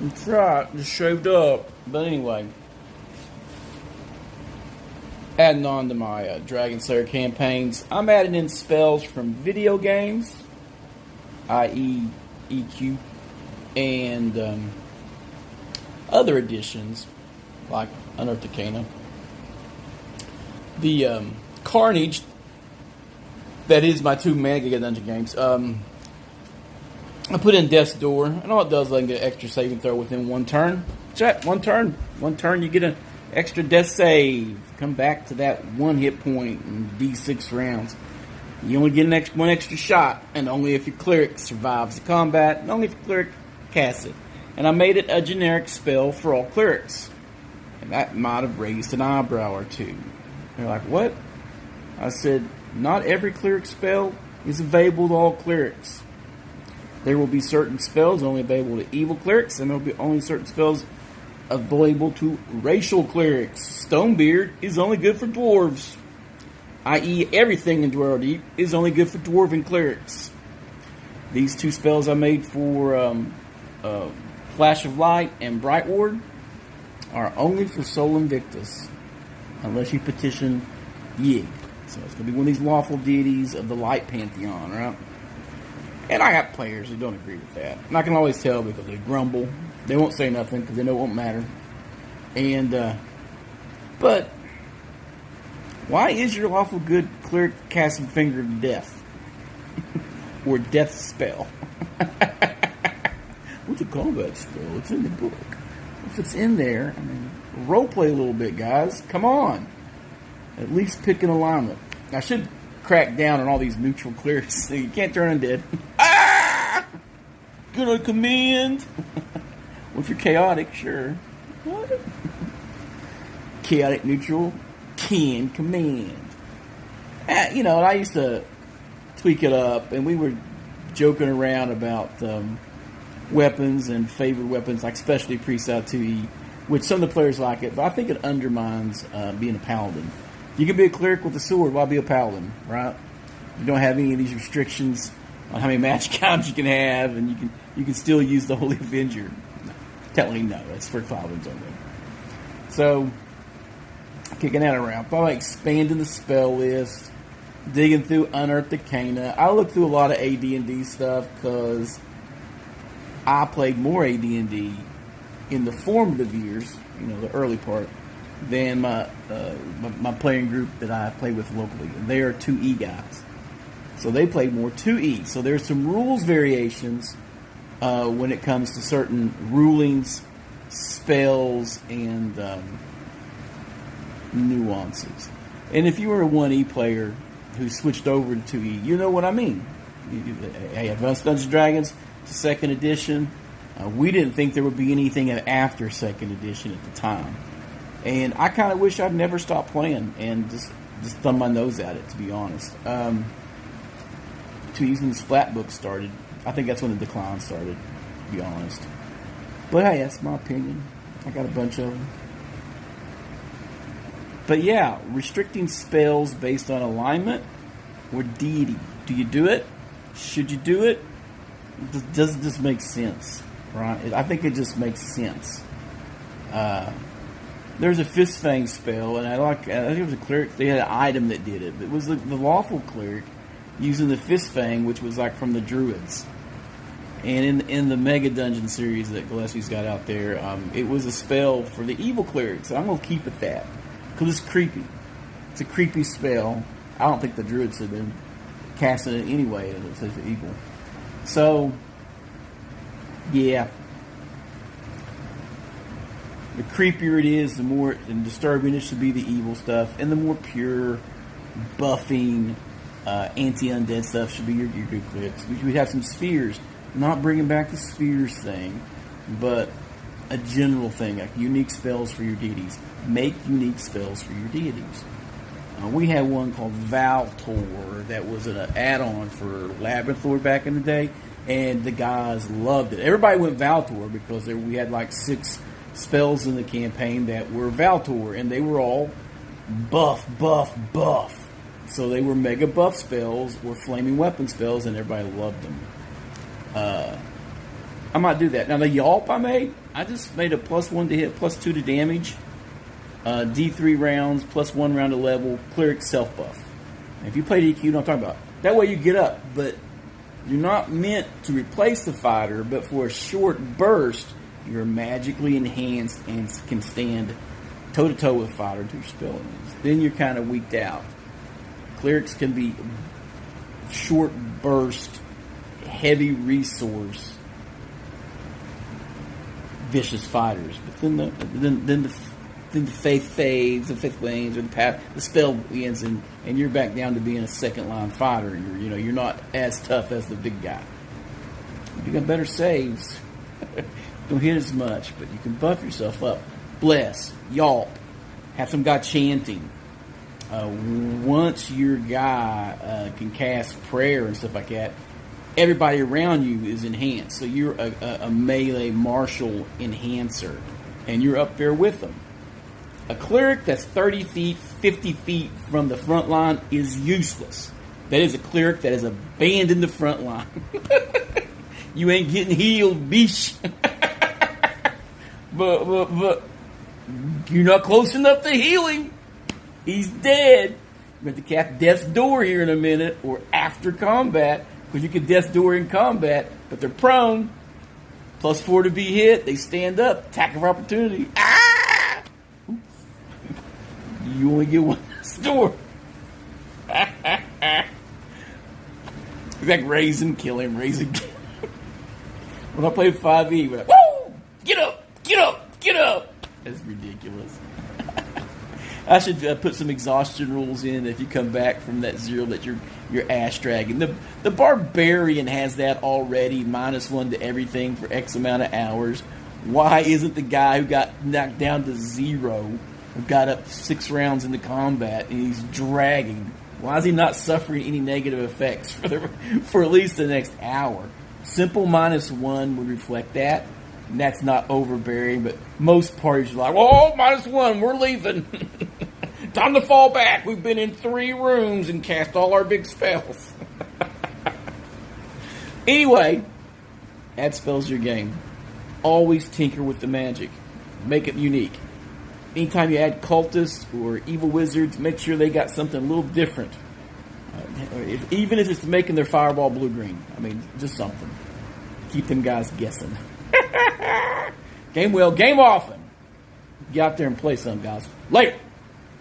That's right, just shaved up. But anyway, adding on to my Dragon Slayer campaigns, I'm adding in spells from video games, i.e. EQ, and other additions like Unearthed Arcana. The Carnage, that is my 2 Mega Dungeon games. I put in Death's Door, and all it does is I can get an extra saving throw within 1 turn. Check, 1 turn. 1 turn, you get an extra death save. Come back to that 1 hit point in D6 rounds. You only get 1 extra shot, and only if your cleric survives the combat, and only if your cleric casts it. And I made it a generic spell for all clerics. And that might have raised an eyebrow or two. They're like, what? I said, not every cleric spell is available to all clerics. There will be certain spells only available to evil clerics, and there will be only certain spells available to racial clerics. Stonebeard is only good for dwarves, i.e. everything in Dwarven is only good for dwarven clerics. These 2 spells I made for Flash of Light and Bright Ward are only for Sol Invictus, unless you petition Yig. So it's going to be one of these lawful deities of the Light Pantheon, right? And I got players who don't agree with that. And I can always tell because they grumble. They won't say nothing because they know it won't matter. And, but, why is your lawful good cleric casting Finger of Death? Or Death Spell? What's a combat spell? It's in the book. If it's in there, I mean, roleplay a little bit, guys. Come on. At least pick an alignment. I should crack down on all these neutral clerics. You can't turn undead. Ah! Good on command. Well, if you're chaotic, sure. What? Chaotic neutral can command. You know, I used to tweak it up, and we were joking around about weapons and favorite weapons, like specialty priests out 2E, which some of the players like it, but I think it undermines being a paladin. You can be a cleric with a sword while be a paladin, right? You don't have any of these restrictions on how many magic items you can have, and you can still use the Holy Avenger. Technically, no, that's for paladins only. So, kicking that around, probably expanding the spell list, digging through Unearthed Arcana. I looked through a lot of AD&D stuff because I played more AD&D in the formative years, you know, the early part, than my playing group that I play with locally. And they are 2E guys. So they played more 2E. So there's some rules variations when it comes to certain rulings, spells, and nuances. And if you were a 1E player who switched over to 2E, you know what I mean. Hey, Advanced Dungeons & Dragons to 2nd edition. We didn't think there would be anything after 2nd edition at the time. And I kind of wish I'd never stopped playing and just thumb my nose at it, to be honest. 2E's when the Splat book started. I think that's when the decline started, to be honest. But hey, that's my opinion. I got a bunch of them. But yeah, restricting spells based on alignment or deity. Do you do it? Should you do it? Does this make sense? Right? I think it just makes sense. There's a Fist Fang spell, and I think it was a cleric. They had an item that did it. It was the lawful cleric using the Fist Fang, which was like from the Druids. And in the Mega Dungeon series that Gillespie's got out there, it was a spell for the evil cleric. So I'm going to keep it that. Because it's creepy. It's a creepy spell. I don't think the Druids have been casting it anyway, as it says evil. So, yeah. The creepier it is, the more and disturbing it should be the evil stuff. And the more pure, buffing, anti-undead stuff should be your good clicks. We should have some spheres. Not bringing back the spheres thing, but a general thing, like unique spells for your deities. Make unique spells for your deities. We had one called Valtor that was an add-on for Labyrinth Lord back in the day, and the guys loved it. Everybody went Valtor because we had like 6 spells in the campaign that were Valtor, and they were all buff. So they were mega buff spells, or flaming weapon spells, and everybody loved them. I might do that. Now, the Yawp I just made a +1 to hit, +2 to damage. D3 rounds, +1 round to level, cleric self buff. And if you play DQ, you know what I'm talking about. That way you get up, but you're not meant to replace the fighter, but for a short burst, you're magically enhanced and can stand toe-to-toe with fighter until your spell ends. Then you're kind of weaked out. Clerics can be short burst, heavy resource, vicious fighters. But then the faith fades, the faith wanes, or the spell ends, and you're back down to being a second line fighter. And you're not as tough as the big guy. You got better saves. Don't hit as much, but you can buff yourself up. Bless, Yawp, have some guy chanting. Once your guy can cast prayer and stuff like that, everybody around you is enhanced. So you're a melee martial enhancer, and you're up there with them. A cleric that's 30 feet, 50 feet from the front line is useless. That is a cleric that is abandoned the front line. You ain't getting healed, bish. But you're not close enough to heal him. He's dead. We're going to cast Death's Door here in a minute, or after combat, because you can Death's Door in combat, but they're prone. +4 to be hit. They stand up. Attack of opportunity. Ah! You only get one Death's Door. It's like raise him, kill him, raise him, kill him. When I played 5e, we're like, woo! Get up! Get up! Get up! That's ridiculous. I should put some exhaustion rules in if you come back from that 0 that you're ash dragging. The barbarian has that already, -1 to everything for X amount of hours. Why isn't the guy who got knocked down to 0, who got up 6 rounds into combat, and he's dragging? Why is he not suffering any negative effects for at least the next hour? Simple -1 would reflect that. And that's not overbearing, but most parties are like, "Oh, -1, we're leaving. Time to fall back. We've been in 3 rooms and cast all our big spells." Anyway, add spells to your game. Always tinker with the magic. Make it unique. Anytime you add cultists or evil wizards, make sure they got something a little different. Even if it's making their fireball blue-green. I mean, just something. Keep them guys guessing. Game well, game often. Get out there and play some, guys. Later.